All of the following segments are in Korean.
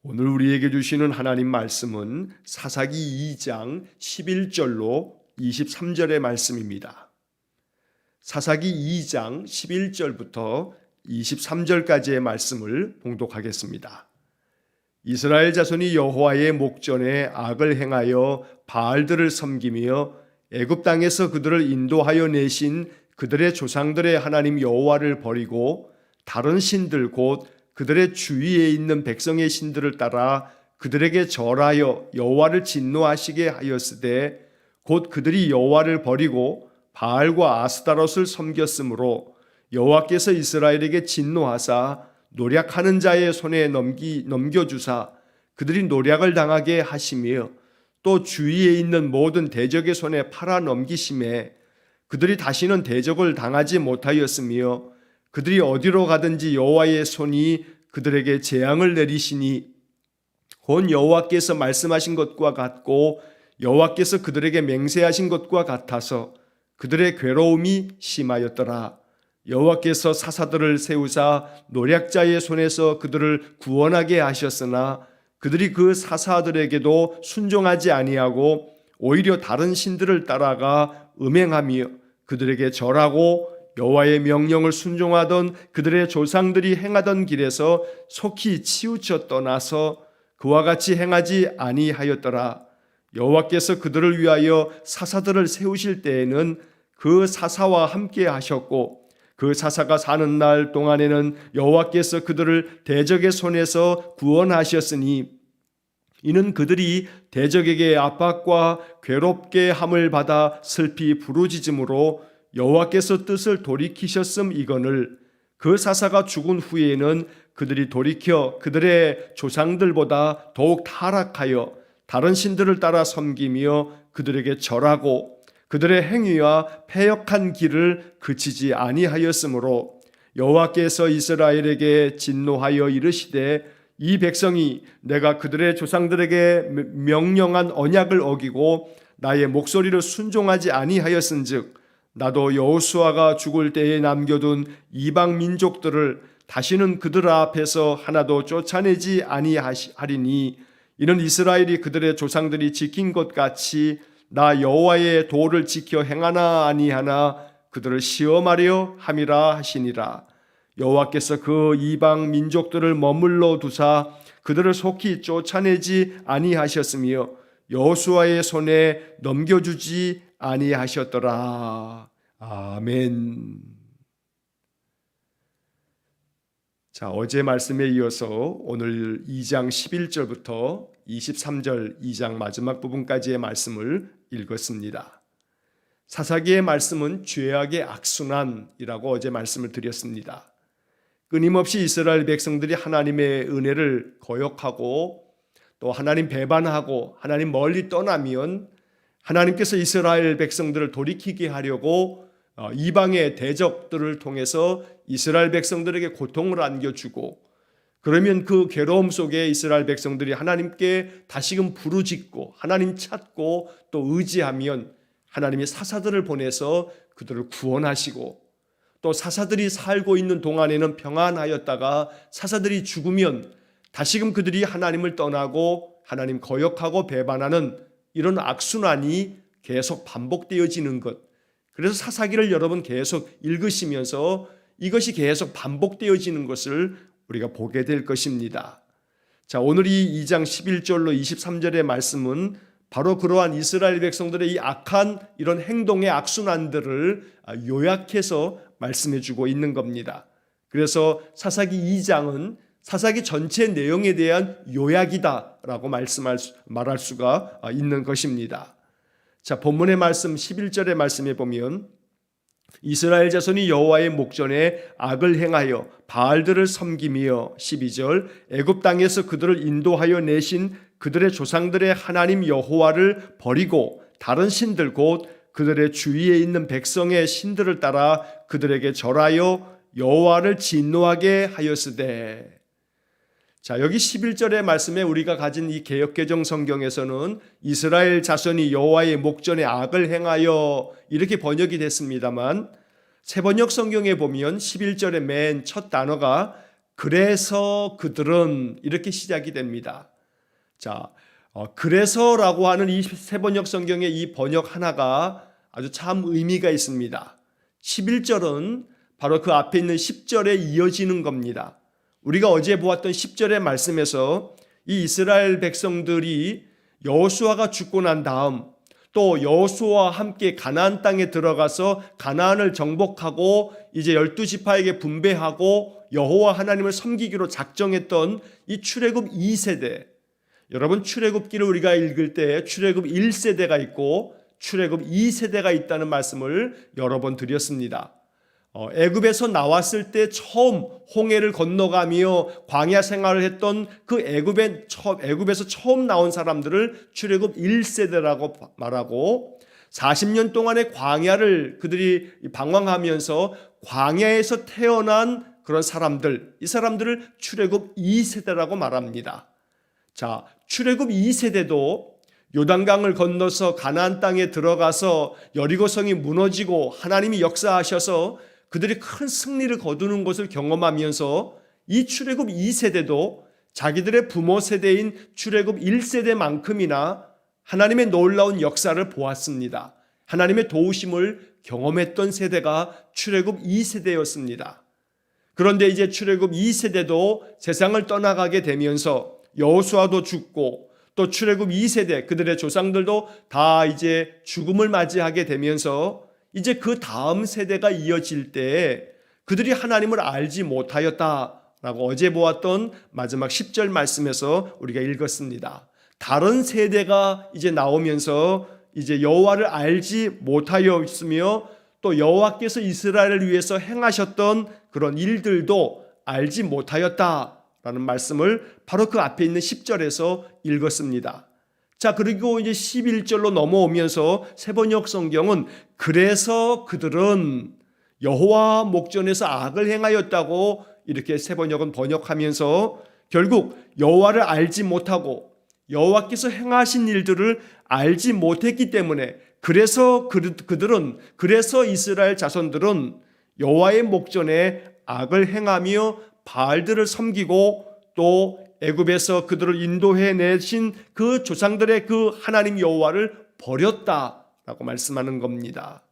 오늘 우리에게 주시는 하나님 말씀은 사사기 2장 11절로 23절의 말씀입니다. 사사기 2장 11절부터 23절까지의 말씀을 봉독하겠습니다. 이스라엘 자손이 여호와의 목전에 악을 행하여 바알들을 섬기며 애굽 땅에서 그들을 인도하여 내신 그들의 조상들의 하나님 여호와를 버리고 다른 신들 곧 그들의 주위에 있는 백성의 신들을 따라 그들에게 절하여 여호와를 진노하시게 하였으되 곧 그들이 여호와를 버리고 바알과 아스타롯을 섬겼으므로 여호와께서 이스라엘에게 진노하사 노략하는 자의 손에 넘겨주사 그들이 노략을 당하게 하시며 또 주위에 있는 모든 대적의 손에 팔아 넘기심에 그들이 다시는 대적을 당하지 못하였으며 그들이 어디로 가든지 여호와의 손이 그들에게 재앙을 내리시니 곧 여호와께서 말씀하신 것과 같고 여호와께서 그들에게 맹세하신 것과 같아서 그들의 괴로움이 심하였더라. 여호와께서 사사들을 세우사 노략자의 손에서 그들을 구원하게 하셨으나 그들이 그 사사들에게도 순종하지 아니하고 오히려 다른 신들을 따라가 음행하며 그들에게 절하고 여호와의 명령을 순종하던 그들의 조상들이 행하던 길에서 속히 치우쳐 떠나서 그와 같이 행하지 아니하였더라. 여호와께서 그들을 위하여 사사들을 세우실 때에는 그 사사와 함께 하셨고 그 사사가 사는 날 동안에는 여호와께서 그들을 대적의 손에서 구원하셨으니 이는 그들이 대적에게 압박과 괴롭게 함을 받아 슬피 부르짖음으로 여호와께서 뜻을 돌이키셨음이거늘 그 사사가 죽은 후에는 그들이 돌이켜 그들의 조상들보다 더욱 타락하여 다른 신들을 따라 섬기며 그들에게 절하고 그들의 행위와 패역한 길을 그치지 아니하였으므로 여호와께서 이스라엘에게 진노하여 이르시되 이 백성이 내가 그들의 조상들에게 명령한 언약을 어기고 나의 목소리를 순종하지 아니하였은즉 나도 여호수아가 죽을 때에 남겨둔 이방 민족들을 다시는 그들 앞에서 하나도 쫓아내지 아니하리니 이는 이스라엘이 그들의 조상들이 지킨 것 같이 나 여호와의 도를 지켜 행하나 아니하나 그들을 시험하려 함이라 하시니라. 여호와께서 그 이방 민족들을 머물러 두사 그들을 속히 쫓아내지 아니하셨으며 여호수아의 손에 넘겨주지 아니하셨더라. 아멘. 자, 어제 말씀에 이어서 오늘 2장 11절부터 23절 2장 마지막 부분까지의 말씀을 읽었습니다. 사사기의 말씀은 죄악의 악순환이라고 어제 말씀을 드렸습니다. 끊임없이 이스라엘 백성들이 하나님의 은혜를 거역하고 또 하나님 배반하고 하나님 멀리 떠나면 하나님께서 이스라엘 백성들을 돌이키게 하려고 이방의 대적들을 통해서 이스라엘 백성들에게 고통을 안겨주고 그러면 그 괴로움 속에 이스라엘 백성들이 하나님께 다시금 부르짖고 하나님 찾고 또 의지하면 하나님이 사사들을 보내서 그들을 구원하시고 또 사사들이 살고 있는 동안에는 평안하였다가 사사들이 죽으면 다시금 그들이 하나님을 떠나고 하나님 거역하고 배반하는 이런 악순환이 계속 반복되어지는 것. 그래서 사사기를 여러분 계속 읽으시면서 이것이 계속 반복되어지는 것을 우리가 보게 될 것입니다. 자, 오늘 이 2장 11절로 23절의 말씀은 바로 그러한 이스라엘 백성들의 이 악한 이런 행동의 악순환들을 요약해서 말씀해 주고 있는 겁니다. 그래서 사사기 2장은 사사기 전체 내용에 대한 요약이다라고 말할 수가 있는 것입니다. 자, 본문의 말씀 11절의 말씀에 보면 이스라엘 자손이 여호와의 목전에 악을 행하여 바알들을 섬기며 12절 애굽 땅에서 그들을 인도하여 내신 그들의 조상들의 하나님 여호와를 버리고 다른 신들 곧 그들의 주위에 있는 백성의 신들을 따라 그들에게 절하여 여호와를 진노하게 하였으되. 자, 여기 11절의 말씀에 우리가 가진 이 개역개정 성경에서는 이스라엘 자손이 여호와의 목전에 악을 행하여 이렇게 번역이 됐습니다만 새번역 성경에 보면 11절의 맨 첫 단어가 그래서 그들은 이렇게 시작이 됩니다. 자, 그래서라고 하는 이 세번역 성경의 이 번역 하나가 아주 참 의미가 있습니다. 11절은 바로 그 앞에 있는 10절에 이어지는 겁니다. 우리가 어제 보았던 10절의 말씀에서 이 이스라엘 백성들이 여호수아가 죽고 난 다음 또 여호수아와 함께 가나안 땅에 들어가서 가나안을 정복하고 이제 12지파에게 분배하고 여호와 하나님을 섬기기로 작정했던 이 출애굽 2세대. 여러분, 출애굽기를 우리가 읽을 때 출애굽 1세대가 있고 출애굽 2세대가 있다는 말씀을 여러 번 드렸습니다. 애굽에서 나왔을 때 처음 홍해를 건너가며 광야 생활을 했던 그 애굽에서 처음 나온 사람들을 출애굽 1세대라고 말하고 40년 동안의 광야를 그들이 방황하면서 광야에서 태어난 그런 사람들, 이 사람들을 출애굽 2세대라고 말합니다. 자, 출애굽 2세대도 요단강을 건너서 가나안 땅에 들어가서 여리고성이 무너지고 하나님이 역사하셔서 그들이 큰 승리를 거두는 것을 경험하면서 이 출애굽 2세대도 자기들의 부모 세대인 출애굽 1세대만큼이나 하나님의 놀라운 역사를 보았습니다. 하나님의 도우심을 경험했던 세대가 출애굽 2세대였습니다. 그런데 이제 출애굽 2세대도 세상을 떠나가게 되면서 여호수아도 죽고 또 출애굽 2세대 그들의 조상들도 다 이제 죽음을 맞이하게 되면서 이제 그 다음 세대가 이어질 때 그들이 하나님을 알지 못하였다라고 어제 보았던 마지막 10절 말씀에서 우리가 읽었습니다. 다른 세대가 이제 나오면서 이제 여호와를 알지 못하였으며 또 여호와께서 이스라엘을 위해서 행하셨던 그런 일들도 알지 못하였다라는 말씀을 바로 그 앞에 있는 10절에서 읽었습니다. 자, 그리고 이제 11절로 넘어오면서 세번역 성경은 그래서 그들은 여호와 목전에서 악을 행하였다고 이렇게 세번역은 번역하면서 결국 여호와를 알지 못하고 여호와께서 행하신 일들을 알지 못했기 때문에 그래서 이스라엘 자손들은 여호와의 목전에 악을 행하며 바알들을 섬기고 또 애굽에서 그들을 인도해 내신 그 조상들의 그 하나님 여호와를 버렸다라고 말씀하는 겁니다.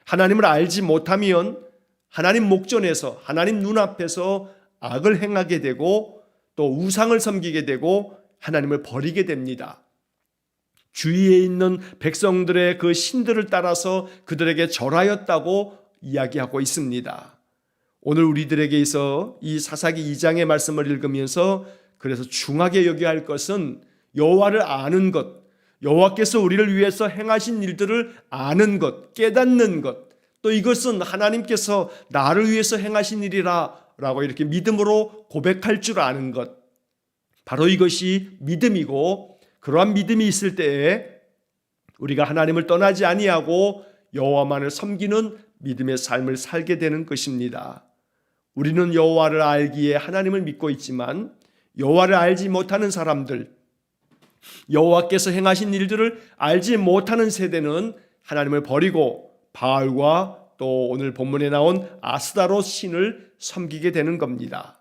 하나님을 알지 못하면 하나님 목전에서 하나님 눈앞에서 악을 행하게 되고 또 우상을 섬기게 되고 하나님을 버리게 됩니다. 주위에 있는 백성들의 그 신들을 따라서 그들에게 절하였다고 이야기하고 있습니다. 오늘 우리들에게 있어 이 사사기 2장의 말씀을 읽으면서 그래서 중하게 여겨야 할 것은 여호와를 아는 것, 여호와께서 우리를 위해서 행하신 일들을 아는 것, 깨닫는 것, 또 이것은 하나님께서 나를 위해서 행하신 일이라 라고 이렇게 믿음으로 고백할 줄 아는 것, 바로 이것이 믿음이고 그러한 믿음이 있을 때에 우리가 하나님을 떠나지 아니하고 여호와만을 섬기는 믿음의 삶을 살게 되는 것입니다. 우리는 여호와를 알기에 하나님을 믿고 있지만 여호와를 알지 못하는 사람들, 여호와께서 행하신 일들을 알지 못하는 세대는 하나님을 버리고 바알과 또 오늘 본문에 나온 아스다롯 신을 섬기게 되는 겁니다.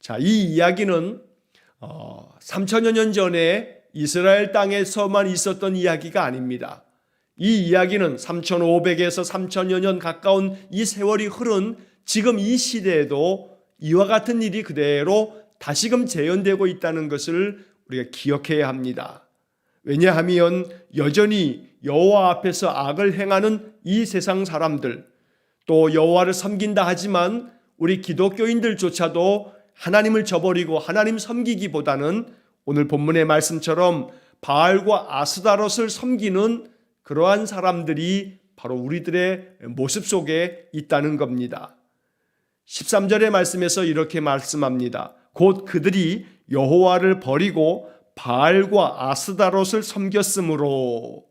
자, 이 이야기는 3천여 년 전에 이스라엘 땅에서만 있었던 이야기가 아닙니다. 이 이야기는 3,500에서 3천여 년 가까운 이 세월이 흐른 지금 이 시대에도 이와 같은 일이 그대로 다시금 재현되고 있다는 것을 우리가 기억해야 합니다. 왜냐하면 여전히 여호와 앞에서 악을 행하는 이 세상 사람들, 또 여호와를 섬긴다 하지만 우리 기독교인들조차도 하나님을 저버리고 하나님 섬기기보다는 오늘 본문의 말씀처럼 바알과 아스다롯을 섬기는 그러한 사람들이 바로 우리들의 모습 속에 있다는 겁니다. 13절의 말씀에서 이렇게 말씀합니다. 곧 그들이 여호와를 버리고 바알과 아스다롯을 섬겼으므로.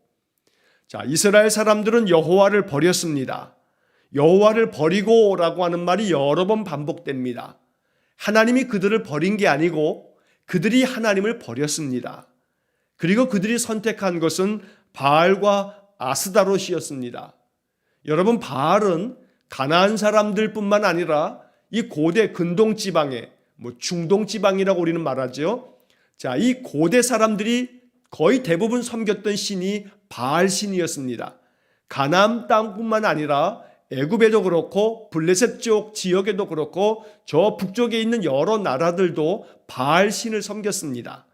자, 이스라엘 사람들은 여호와를 버렸습니다. 여호와를 버리고라고 하는 말이 여러 번 반복됩니다. 하나님이 그들을 버린 게 아니고 그들이 하나님을 버렸습니다. 그리고 그들이 선택한 것은 바알과 아스다롯이었습니다. 여러분, 바알은 가나안 사람들뿐만 아니라 이 고대 근동 지방에 중동 지방이라고 우리는 말하죠. 자, 이 고대 사람들이 거의 대부분 섬겼던 신이 바알 신이었습니다. 가나안 땅뿐만 아니라 애굽에도 그렇고 블레셋 쪽 지역에도 그렇고 저 북쪽에 있는 여러 나라들도 바알 신을 섬겼습니다.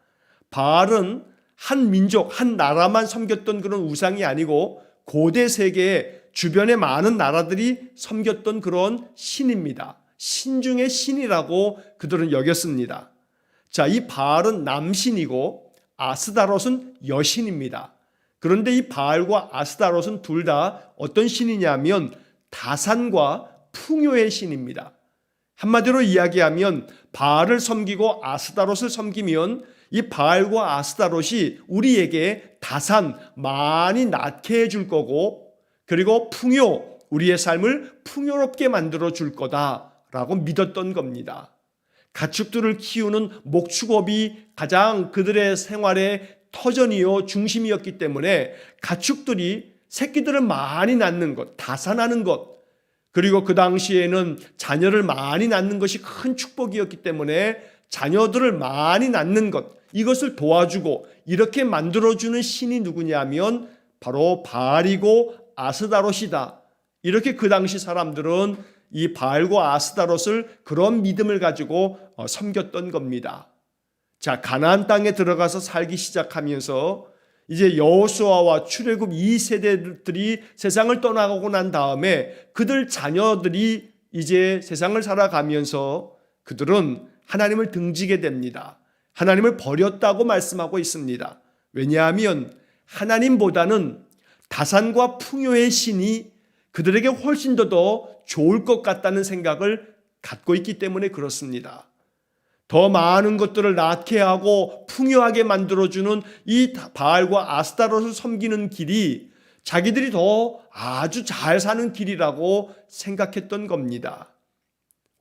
바알은 한 민족, 한 나라만 섬겼던 그런 우상이 아니고 고대 세계의 주변의 많은 나라들이 섬겼던 그런 신입니다. 신 중의 신이라고 그들은 여겼습니다. 자, 이 바알은 남신이고 아스다롯은 여신입니다. 그런데 이 바알과 아스다롯은 둘 다 어떤 신이냐면 다산과 풍요의 신입니다. 한마디로 이야기하면 바알을 섬기고 아스다롯을 섬기면 이 바알과 아스다롯이 우리에게 다산 많이 낳게 해줄 거고, 그리고 풍요, 우리의 삶을 풍요롭게 만들어 줄 거다라고 믿었던 겁니다. 가축들을 키우는 목축업이 가장 그들의 생활의 터전이요 중심이었기 때문에 가축들이 새끼들을 많이 낳는 것, 다산하는 것, 그리고 그 당시에는 자녀를 많이 낳는 것이 큰 축복이었기 때문에 자녀들을 많이 낳는 것, 이것을 도와주고 이렇게 만들어주는 신이 누구냐면 바로 바알이고 아스다롯이다. 이렇게 그 당시 사람들은 이 바알과 아스다롯을 그런 믿음을 가지고 섬겼던 겁니다. 자, 가나안 땅에 들어가서 살기 시작하면서 이제 여호수아와 출애굽 2세대들이 세상을 떠나고 난 다음에 그들 자녀들이 이제 세상을 살아가면서 그들은 하나님을 등지게 됩니다. 하나님을 버렸다고 말씀하고 있습니다. 왜냐하면 하나님보다는 다산과 풍요의 신이 그들에게 훨씬 더 좋을 것 같다는 생각을 갖고 있기 때문에 그렇습니다. 더 많은 것들을 낳게 하고 풍요하게 만들어주는 이 바알과 아스타롯을 섬기는 길이 자기들이 더 아주 잘 사는 길이라고 생각했던 겁니다.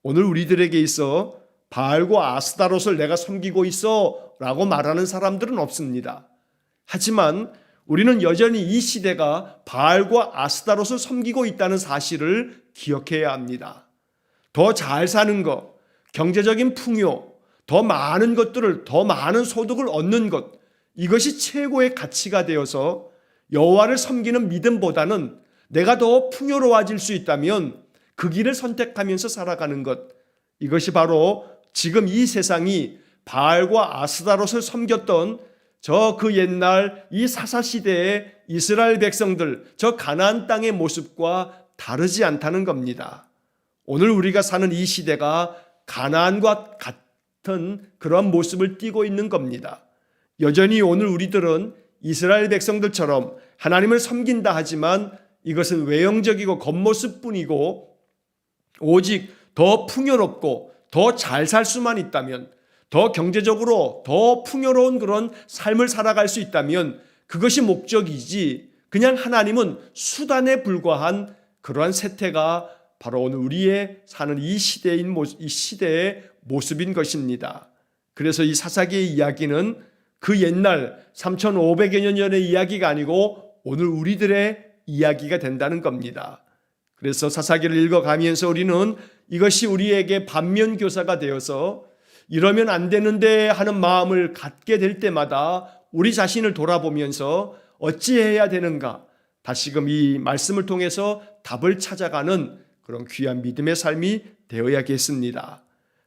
오늘 우리들에게 있어 바알과 아스타롯을 내가 섬기고 있어 라고 말하는 사람들은 없습니다. 하지만 우리는 여전히 이 시대가 바알과 아스타롯을 섬기고 있다는 사실을 기억해야 합니다. 더 잘 사는 것, 경제적인 풍요, 더 많은 것들을, 더 많은 소득을 얻는 것, 이것이 최고의 가치가 되어서 여호와를 섬기는 믿음보다는 내가 더 풍요로워질 수 있다면 그 길을 선택하면서 살아가는 것, 이것이 바로 지금 이 세상이 바알과 아스타롯을 섬겼던 저 그 옛날 이 사사시대의 이스라엘 백성들, 저 가나안 땅의 모습과 다르지 않다는 겁니다. 오늘 우리가 사는 이 시대가 가나안과 같은 그런 모습을 띠고 있는 겁니다. 여전히 오늘 우리들은 이스라엘 백성들처럼 하나님을 섬긴다 하지만 이것은 외형적이고 겉모습뿐이고 오직 더 풍요롭고 더 잘 살 수만 있다면, 더 경제적으로 더 풍요로운 그런 삶을 살아갈 수 있다면 그것이 목적이지 그냥 하나님은 수단에 불과한 그러한 세태가 바로 오늘 우리의 사는 이 시대의 모습인 것입니다. 그래서 이 사사기의 이야기는 그 옛날 3,500여 년 전의 이야기가 아니고 오늘 우리들의 이야기가 된다는 겁니다. 그래서 사사기를 읽어가면서 우리는 이것이 우리에게 반면교사가 되어서 이러면 안 되는데 하는 마음을 갖게 될 때마다 우리 자신을 돌아보면서 어찌해야 되는가, 다시금 이 말씀을 통해서 답을 찾아가는 그런 귀한 믿음의 삶이 되어야겠습니다.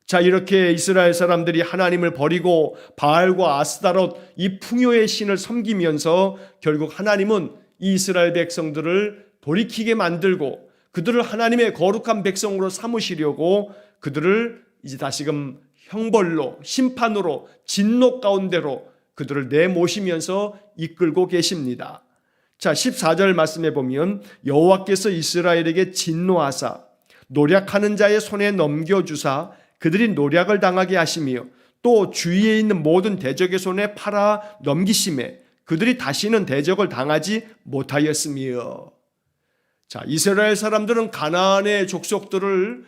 자, 이렇게 이스라엘 사람들이 하나님을 버리고 바알과 아스타롯 이 풍요의 신을 섬기면서 결국 하나님은 이 이스라엘 백성들을 돌이키게 만들고 그들을 하나님의 거룩한 백성으로 삼으시려고 그들을 이제 다시금 형벌로, 심판으로, 진노 가운데로 그들을 내모시면서 이끌고 계십니다. 자, 14절 말씀해 보면 여호와께서 이스라엘에게 진노하사 노략하는 자의 손에 넘겨주사 그들이 노략을 당하게 하시며 또 주위에 있는 모든 대적의 손에 팔아 넘기심에 그들이 다시는 대적을 당하지 못하였으며. 자, 이스라엘 사람들은 가나안의 족속들을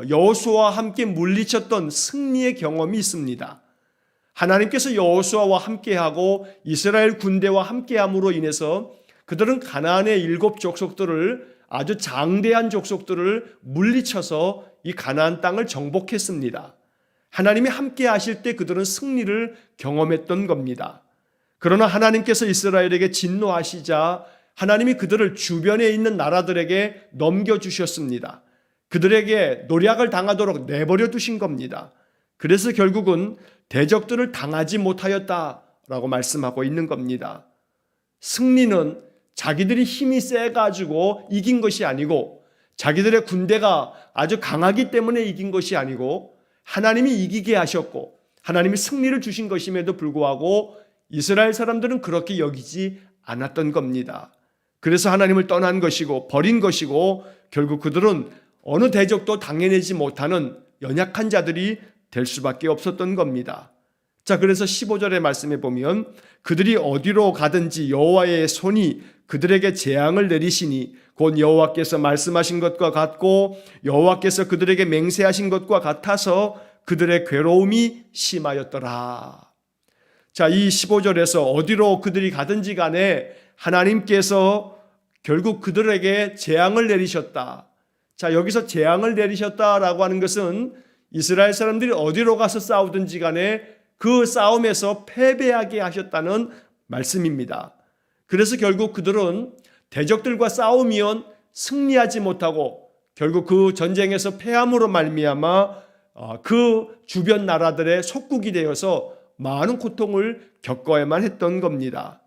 여호수아와 함께 물리쳤던 승리의 경험이 있습니다. 하나님께서 여호수아와 함께하고 이스라엘 군대와 함께함으로 인해서 그들은 가나안의 7 족속들을, 아주 장대한 족속들을 물리쳐서 이 가나안 땅을 정복했습니다. 하나님이 함께 하실 때 그들은 승리를 경험했던 겁니다. 그러나 하나님께서 이스라엘에게 진노하시자 하나님이 그들을 주변에 있는 나라들에게 넘겨주셨습니다. 그들에게 노략을 당하도록 내버려 두신 겁니다. 그래서 결국은 대적들을 당하지 못하였다라고 말씀하고 있는 겁니다. 승리는 자기들이 힘이 세가지고 이긴 것이 아니고 자기들의 군대가 아주 강하기 때문에 이긴 것이 아니고 하나님이 이기게 하셨고 하나님이 승리를 주신 것임에도 불구하고 이스라엘 사람들은 그렇게 여기지 않았던 겁니다. 그래서 하나님을 떠난 것이고 버린 것이고 결국 그들은 어느 대적도 당해내지 못하는 연약한 자들이 될 수밖에 없었던 겁니다. 자, 그래서 15절의 말씀에 보면 그들이 어디로 가든지 여호와의 손이 그들에게 재앙을 내리시니 곧 여호와께서 말씀하신 것과 같고 여호와께서 그들에게 맹세하신 것과 같아서 그들의 괴로움이 심하였더라. 자, 이 15절에서 어디로 그들이 가든지 간에 하나님께서 결국 그들에게 재앙을 내리셨다. 자, 여기서 재앙을 내리셨다라고 하는 것은 이스라엘 사람들이 어디로 가서 싸우든지 간에 그 싸움에서 패배하게 하셨다는 말씀입니다. 그래서 결국 그들은 대적들과 싸우면 승리하지 못하고 결국 그 전쟁에서 패함으로 말미암아 그 주변 나라들의 속국이 되어서 많은 고통을 겪어야만 했던 겁니다.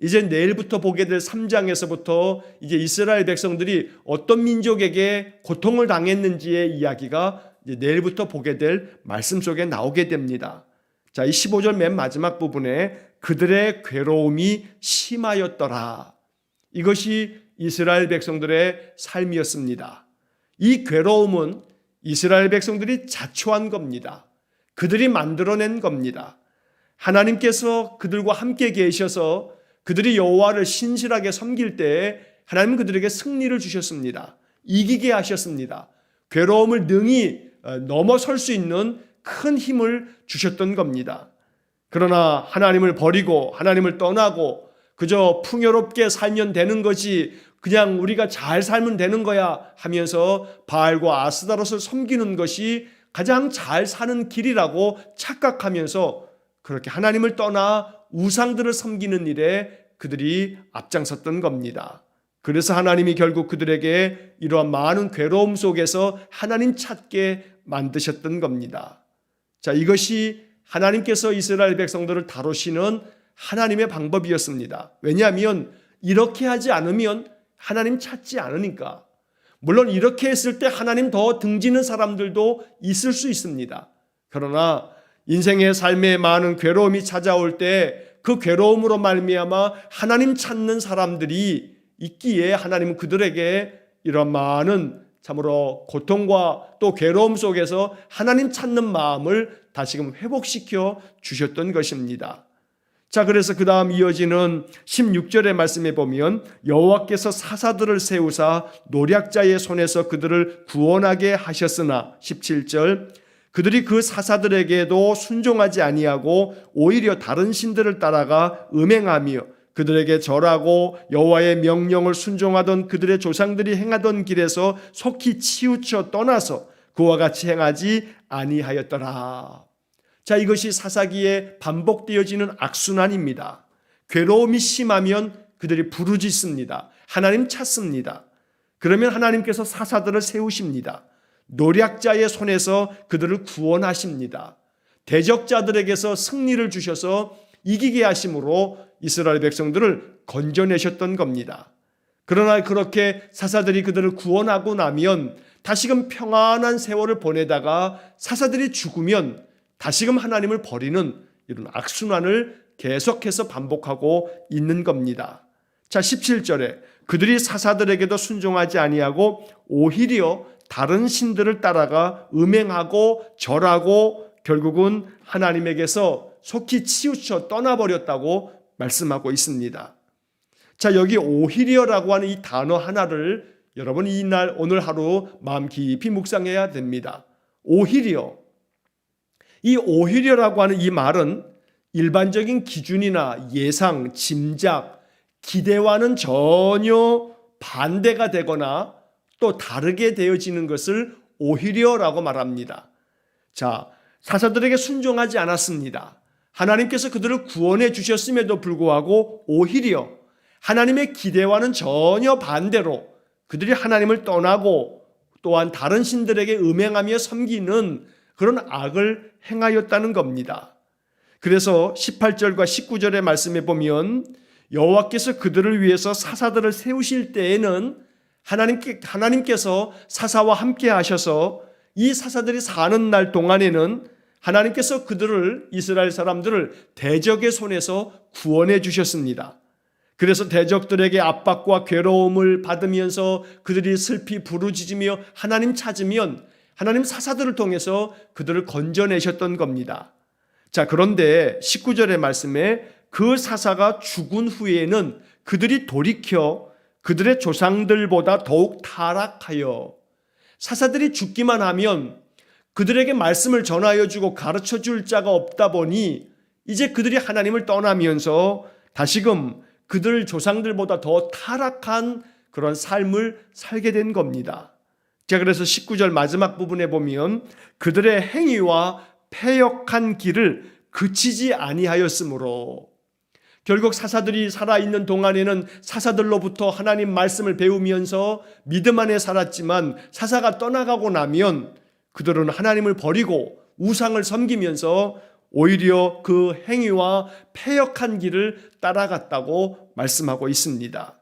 이제 내일부터 보게 될 3장에서부터 이제 이스라엘 백성들이 어떤 민족에게 고통을 당했는지의 이야기가 이제 내일부터 보게 될 말씀 속에 나오게 됩니다. 자, 이 15절 맨 마지막 부분에 그들의 괴로움이 심하였더라. 이것이 이스라엘 백성들의 삶이었습니다. 이 괴로움은 이스라엘 백성들이 자초한 겁니다. 그들이 만들어낸 겁니다. 하나님께서 그들과 함께 계셔서 그들이 여호와를 신실하게 섬길 때 하나님은 그들에게 승리를 주셨습니다. 이기게 하셨습니다. 괴로움을 능히 넘어설 수 있는 큰 힘을 주셨던 겁니다. 그러나 하나님을 버리고 하나님을 떠나고 그저 풍요롭게 살면 되는 거지 그냥 우리가 잘 살면 되는 거야 하면서 바알과 아스다롯을 섬기는 것이 가장 잘 사는 길이라고 착각하면서 그렇게 하나님을 떠나 우상들을 섬기는 일에 그들이 앞장섰던 겁니다. 그래서 하나님이 결국 그들에게 이러한 많은 괴로움 속에서 하나님 찾게 만드셨던 겁니다. 자, 이것이 하나님께서 이스라엘 백성들을 다루시는 하나님의 방법이었습니다. 왜냐하면 이렇게 하지 않으면 하나님 찾지 않으니까. 물론 이렇게 했을 때 하나님 더 등지는 사람들도 있을 수 있습니다. 그러나 인생의 삶에 많은 괴로움이 찾아올 때 그 괴로움으로 말미암아 하나님 찾는 사람들이 있기에 하나님은 그들에게 이런 많은 참으로 고통과 또 괴로움 속에서 하나님 찾는 마음을 다시금 회복시켜 주셨던 것입니다. 자, 그래서 그 다음 이어지는 16절의 말씀에 보면 여호와께서 사사들을 세우사 노략자의 손에서 그들을 구원하게 하셨으나 17절 그들이 그 사사들에게도 순종하지 아니하고 오히려 다른 신들을 따라가 음행하며 그들에게 절하고 여호와의 명령을 순종하던 그들의 조상들이 행하던 길에서 속히 치우쳐 떠나서 그와 같이 행하지 아니하였더라. 자, 이것이 사사기에 반복되어지는 악순환입니다. 괴로움이 심하면 그들이 부르짖습니다. 하나님 찾습니다. 그러면 하나님께서 사사들을 세우십니다. 노략자의 손에서 그들을 구원하십니다. 대적자들에게서 승리를 주셔서 이기게 하심으로 이스라엘 백성들을 건져내셨던 겁니다. 그러나 그렇게 사사들이 그들을 구원하고 나면 다시금 평안한 세월을 보내다가 사사들이 죽으면 다시금 하나님을 버리는 이런 악순환을 계속해서 반복하고 있는 겁니다. 자, 17절에 그들이 사사들에게도 순종하지 아니하고 오히려 다른 신들을 따라가 음행하고 절하고 결국은 하나님에게서 속히 치우쳐 떠나버렸다고 말씀하고 있습니다. 자, 여기 오히려라고 하는 이 단어 하나를 여러분 이날 오늘 하루 마음 깊이 묵상해야 됩니다. 오히려. 이 오히려라고 하는 이 말은 일반적인 기준이나 예상, 짐작, 기대와는 전혀 반대가 되거나 또 다르게 되어지는 것을 오히려라고 말합니다. 자, 사사들에게 순종하지 않았습니다. 하나님께서 그들을 구원해 주셨음에도 불구하고 오히려 하나님의 기대와는 전혀 반대로 그들이 하나님을 떠나고 또한 다른 신들에게 음행하며 섬기는 그런 악을 행하였다는 겁니다. 그래서 18절과 19절의 말씀에 보면 여호와께서 그들을 위해서 사사들을 세우실 때에는 하나님께서 사사와 함께 하셔서 이 사사들이 사는 날 동안에는 하나님께서 그들을, 이스라엘 사람들을 대적의 손에서 구원해 주셨습니다. 그래서 대적들에게 압박과 괴로움을 받으면서 그들이 슬피 부르짖으며 하나님 찾으면 하나님 사사들을 통해서 그들을 건져내셨던 겁니다. 자, 그런데 19절의 말씀에 그 사사가 죽은 후에는 그들이 돌이켜 그들의 조상들보다 더욱 타락하여, 사사들이 죽기만 하면 그들에게 말씀을 전하여 주고 가르쳐 줄 자가 없다 보니 이제 그들이 하나님을 떠나면서 다시금 그들 조상들보다 더 타락한 그런 삶을 살게 된 겁니다. 자, 그래서 19절 마지막 부분에 보면 그들의 행위와 패역한 길을 그치지 아니하였으므로, 결국 사사들이 살아있는 동안에는 사사들로부터 하나님 말씀을 배우면서 믿음 안에 살았지만 사사가 떠나가고 나면 그들은 하나님을 버리고 우상을 섬기면서 오히려 그 행위와 패역한 길을 따라갔다고 말씀하고 있습니다.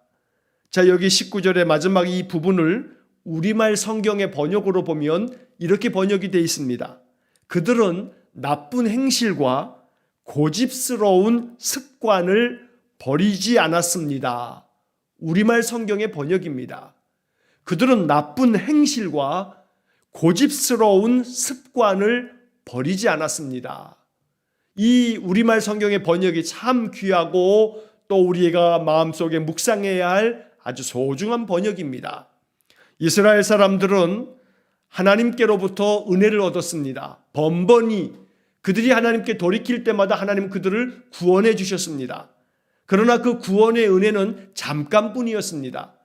자, 여기 19절의 마지막 이 부분을 우리말 성경의 번역으로 보면 이렇게 번역이 되어 있습니다. 그들은 나쁜 행실과 고집스러운 습관을 버리지 않았습니다. 우리말 성경의 번역입니다. 그들은 나쁜 행실과 고집스러운 습관을 버리지 않았습니다. 이 우리말 성경의 번역이 참 귀하고 또 우리가 마음속에 묵상해야 할 아주 소중한 번역입니다. 이스라엘 사람들은 하나님께로부터 은혜를 얻었습니다. 번번이 그들이 하나님께 돌이킬 때마다 하나님 그들을 구원해 주셨습니다. 그러나 그 구원의 은혜는 잠깐뿐이었습니다.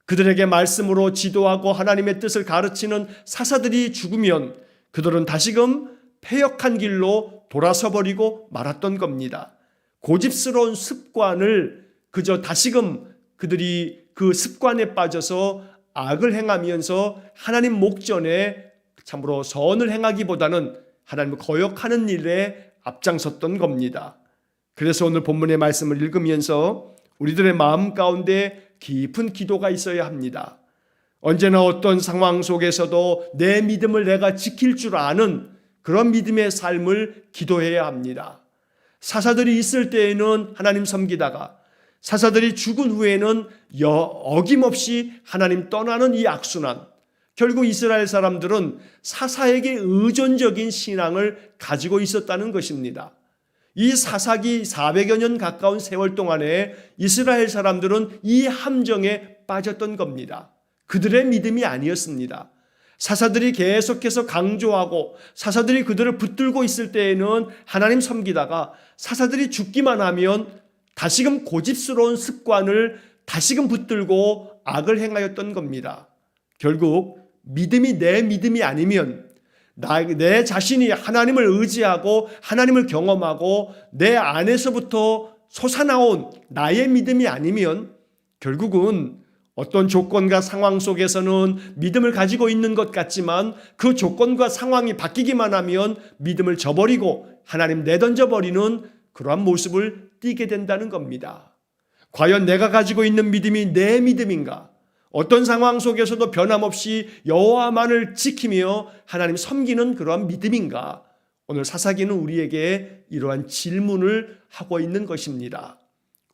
그들에게 말씀으로 지도하고 하나님의 뜻을 가르치는 사사들이 죽으면 그들은 다시금 패역한 길로 돌아서 버리고 말았던 겁니다. 고집스러운 습관을 그저 다시금 그들이 그 습관에 빠져서 악을 행하면서 하나님 목전에 참으로 선을 행하기보다는 하나님을 거역하는 일에 앞장섰던 겁니다. 그래서 오늘 본문의 말씀을 읽으면서 우리들의 마음 가운데 깊은 기도가 있어야 합니다. 언제나 어떤 상황 속에서도 내 믿음을 내가 지킬 줄 아는 그런 믿음의 삶을 기도해야 합니다. 사사들이 있을 때에는 하나님 섬기다가 사사들이 죽은 후에는 어김없이 하나님 떠나는 이 악순환, 결국 이스라엘 사람들은 사사에게 의존적인 신앙을 가지고 있었다는 것입니다. 이 사사기 400여 년 가까운 세월 동안에 이스라엘 사람들은 이 함정에 빠졌던 겁니다. 그들의 믿음이 아니었습니다. 사사들이 계속해서 강조하고 사사들이 그들을 붙들고 있을 때에는 하나님 섬기다가 사사들이 죽기만 하면 다시금 고집스러운 습관을 다시금 붙들고 악을 행하였던 겁니다. 결국 믿음이 내 믿음이 아니면, 내 자신이 하나님을 의지하고 하나님을 경험하고 내 안에서부터 솟아나온 나의 믿음이 아니면 결국은 어떤 조건과 상황 속에서는 믿음을 가지고 있는 것 같지만 그 조건과 상황이 바뀌기만 하면 믿음을 저버리고 하나님 내던져버리는 그러한 모습을 띠게 된다는 겁니다. 과연 내가 가지고 있는 믿음이 내 믿음인가? 어떤 상황 속에서도 변함없이 여호와만을 지키며 하나님 섬기는 그러한 믿음인가? 오늘 사사기는 우리에게 이러한 질문을 하고 있는 것입니다.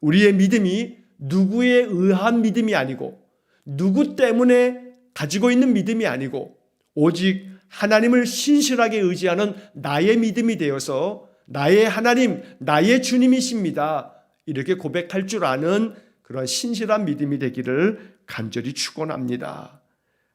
우리의 믿음이 누구에 의한 믿음이 아니고 누구 때문에 가지고 있는 믿음이 아니고 오직 하나님을 신실하게 의지하는 나의 믿음이 되어서 나의 하나님, 나의 주님이십니다. 이렇게 고백할 줄 아는 그런 신실한 믿음이 되기를 간절히 축원합니다.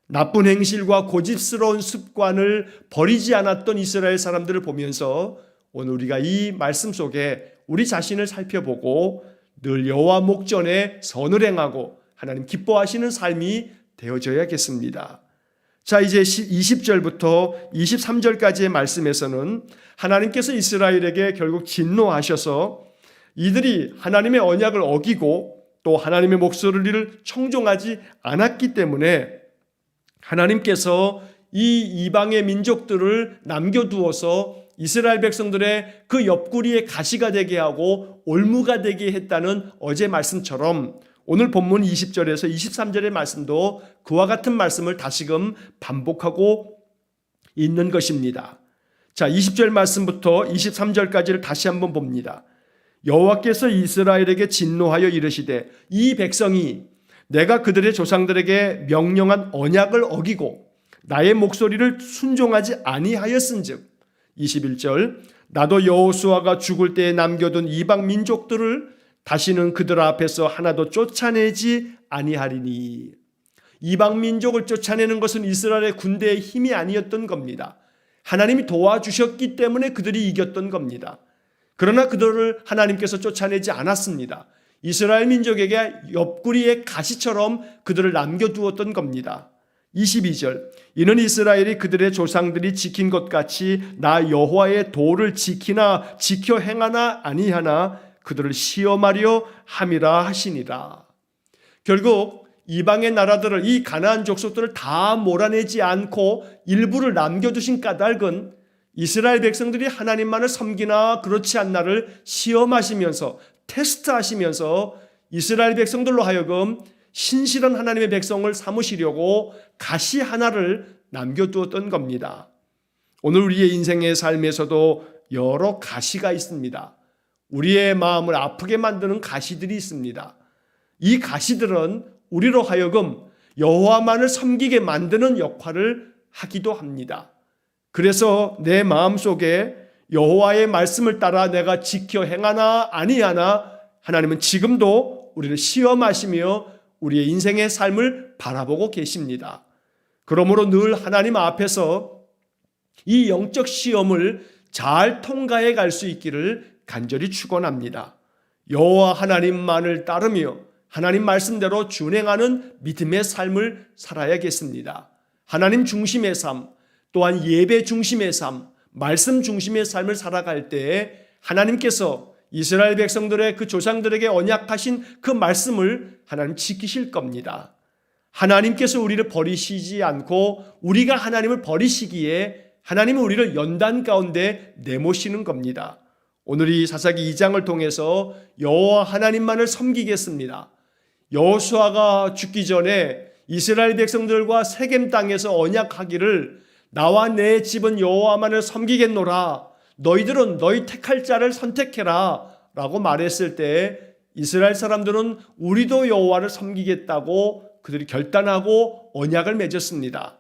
나쁜 행실과 고집스러운 습관을 버리지 않았던 이스라엘 사람들을 보면서 오늘 우리가 이 말씀 속에 우리 자신을 살펴보고 늘 여호와 목전에 선을 행하고 하나님 기뻐하시는 삶이 되어져야겠습니다. 자, 이제 20절부터 23절까지의 말씀에서는 하나님께서 이스라엘에게 결국 진노하셔서 이들이 하나님의 언약을 어기고 또 하나님의 목소리를 청종하지 않았기 때문에 하나님께서 이 이방의 민족들을 남겨두어서 이스라엘 백성들의 그 옆구리에 가시가 되게 하고 올무가 되게 했다는 어제 말씀처럼 오늘 본문 20절에서 23절의 말씀도 그와 같은 말씀을 다시금 반복하고 있는 것입니다. 자, 20절 말씀부터 23절까지를 다시 한번 봅니다. 여호와께서 이스라엘에게 진노하여 이르시되 이 백성이 내가 그들의 조상들에게 명령한 언약을 어기고 나의 목소리를 순종하지 아니하였은즉 21절 나도 여호수아가 죽을 때에 남겨둔 이방 민족들을 다시는 그들 앞에서 하나도 쫓아내지 아니하리니. 이방 민족을 쫓아내는 것은 이스라엘의 군대의 힘이 아니었던 겁니다. 하나님이 도와주셨기 때문에 그들이 이겼던 겁니다. 그러나 그들을 하나님께서 쫓아내지 않았습니다. 이스라엘 민족에게 옆구리에 가시처럼 그들을 남겨두었던 겁니다. 22절 이는 이스라엘이 그들의 조상들이 지킨 것 같이 나 여호와의 도를 지키나 지켜 행하나 아니하나 그들을 시험하려 함이라 하시니라. 결국 이방의 나라들을 이 가나안 족속들을 다 몰아내지 않고 일부를 남겨두신 까닭은 이스라엘 백성들이 하나님만을 섬기나 그렇지 않나를 시험하시면서 테스트하시면서 이스라엘 백성들로 하여금 신실한 하나님의 백성을 삼으시려고 가시 하나를 남겨두었던 겁니다. 오늘 우리의 인생의 삶에서도 여러 가시가 있습니다. 우리의 마음을 아프게 만드는 가시들이 있습니다. 이 가시들은 우리로 하여금 여호와만을 섬기게 만드는 역할을 하기도 합니다. 그래서 내 마음속에 여호와의 말씀을 따라 내가 지켜 행하나 아니하나 하나님은 지금도 우리를 시험하시며 우리의 인생의 삶을 바라보고 계십니다. 그러므로 늘 하나님 앞에서 이 영적 시험을 잘 통과해 갈 수 있기를 간절히 축원합니다. 여호와 하나님만을 따르며 하나님 말씀대로 준행하는 믿음의 삶을 살아야겠습니다. 하나님 중심의 삶, 또한 예배 중심의 삶, 말씀 중심의 삶을 살아갈 때 하나님께서 이스라엘 백성들의 그 조상들에게 언약하신 그 말씀을 하나님 지키실 겁니다. 하나님께서 우리를 버리시지 않고 우리가 하나님을 버리시기에 하나님은 우리를 연단 가운데 내모시는 겁니다. 오늘 이 사사기 2장을 통해서 여호와 하나님만을 섬기겠습니다. 여호수아가 죽기 전에 이스라엘 백성들과 세겜 땅에서 언약하기를 나와 내 집은 여호와만을 섬기겠노라. 너희들은 너희 택할 자를 선택해라 라고 말했을 때 이스라엘 사람들은 우리도 여호와를 섬기겠다고 그들이 결단하고 언약을 맺었습니다.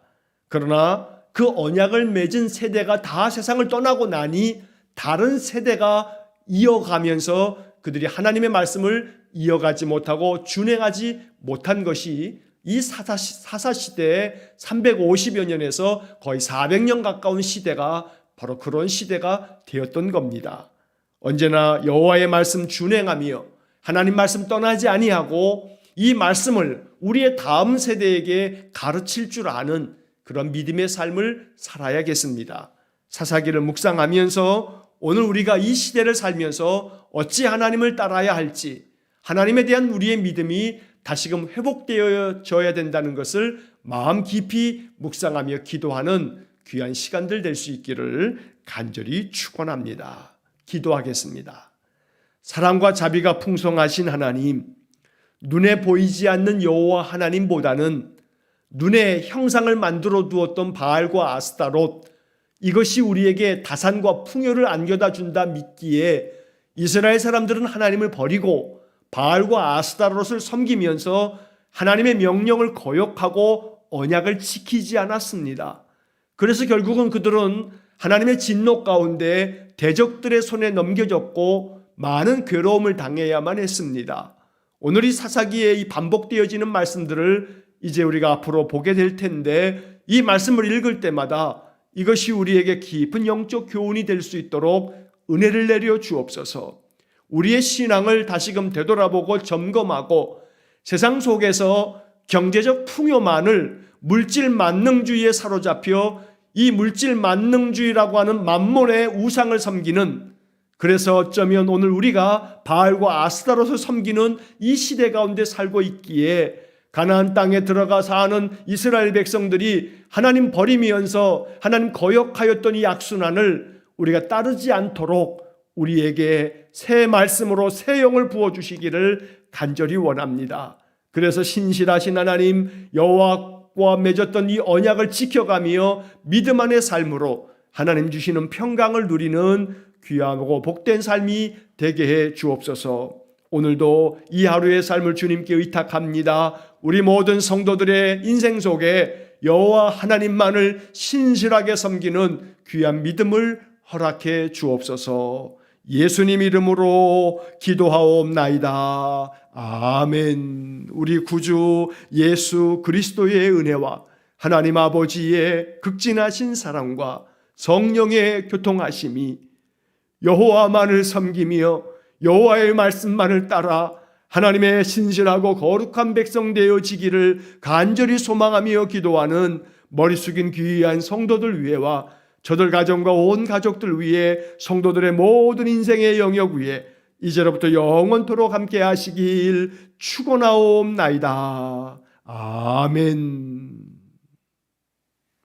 그러나 그 언약을 맺은 세대가 다 세상을 떠나고 나니 다른 세대가 이어가면서 그들이 하나님의 말씀을 이어가지 못하고 준행하지 못한 것이 이 사사시대의 350여 년에서 거의 400년 가까운 시대가 바로 그런 시대가 되었던 겁니다. 언제나 여호와의 말씀 준행하며 하나님 말씀 떠나지 아니하고 이 말씀을 우리의 다음 세대에게 가르칠 줄 아는 그런 믿음의 삶을 살아야겠습니다. 사사기를 묵상하면서 오늘 우리가 이 시대를 살면서 어찌 하나님을 따라야 할지 하나님에 대한 우리의 믿음이 다시금 회복되어져야 된다는 것을 마음 깊이 묵상하며 기도하는 귀한 시간들 될 수 있기를 간절히 축원합니다. 기도하겠습니다. 사랑과 자비가 풍성하신 하나님, 눈에 보이지 않는 여호와 하나님보다는 눈에 형상을 만들어 두었던 바알과 아스타롯, 이것이 우리에게 다산과 풍요를 안겨다 준다 믿기에 이스라엘 사람들은 하나님을 버리고 바알과 아스타롯을 섬기면서 하나님의 명령을 거역하고 언약을 지키지 않았습니다. 그래서 결국은 그들은 하나님의 진노 가운데 대적들의 손에 넘겨졌고 많은 괴로움을 당해야만 했습니다. 오늘 이 사사기에 이 반복되어지는 말씀들을 이제 우리가 앞으로 보게 될 텐데 이 말씀을 읽을 때마다 이것이 우리에게 깊은 영적 교훈이 될 수 있도록 은혜를 내려 주옵소서. 우리의 신앙을 다시금 되돌아보고 점검하고 세상 속에서 경제적 풍요만을 물질 만능주의에 사로잡혀 이 물질 만능주의라고 하는 만몬의 우상을 섬기는, 그래서 어쩌면 오늘 우리가 바알과 아스타롯을 섬기는 이 시대 가운데 살고 있기에 가나안 땅에 들어가 사는 이스라엘 백성들이 하나님 버리면서 하나님 거역하였던 이 악순환을 우리가 따르지 않도록 우리에게 새 말씀으로 새 영을 부어주시기를 간절히 원합니다. 그래서 신실하신 하나님 여호와와 맺었던 이 언약을 지켜가며 믿음 안의 삶으로 하나님 주시는 평강을 누리는 귀하고 복된 삶이 되게 해 주옵소서. 오늘도 이 하루의 삶을 주님께 의탁합니다. 우리 모든 성도들의 인생 속에 여호와 하나님만을 신실하게 섬기는 귀한 믿음을 허락해 주옵소서. 예수님 이름으로 기도하옵나이다. 아멘. 우리 구주 예수 그리스도의 은혜와 하나님 아버지의 극진하신 사랑과 성령의 교통하심이 여호와만을 섬기며 여호와의 말씀만을 따라 하나님의 신실하고 거룩한 백성 되어지기를 간절히 소망하며 기도하는 머리 숙인 귀한 성도들 위에와 저들 가정과 온 가족들 위해 성도들의 모든 인생의 영역 위에 이제로부터 영원토록 함께 하시길 축원하옵나이다. 아멘.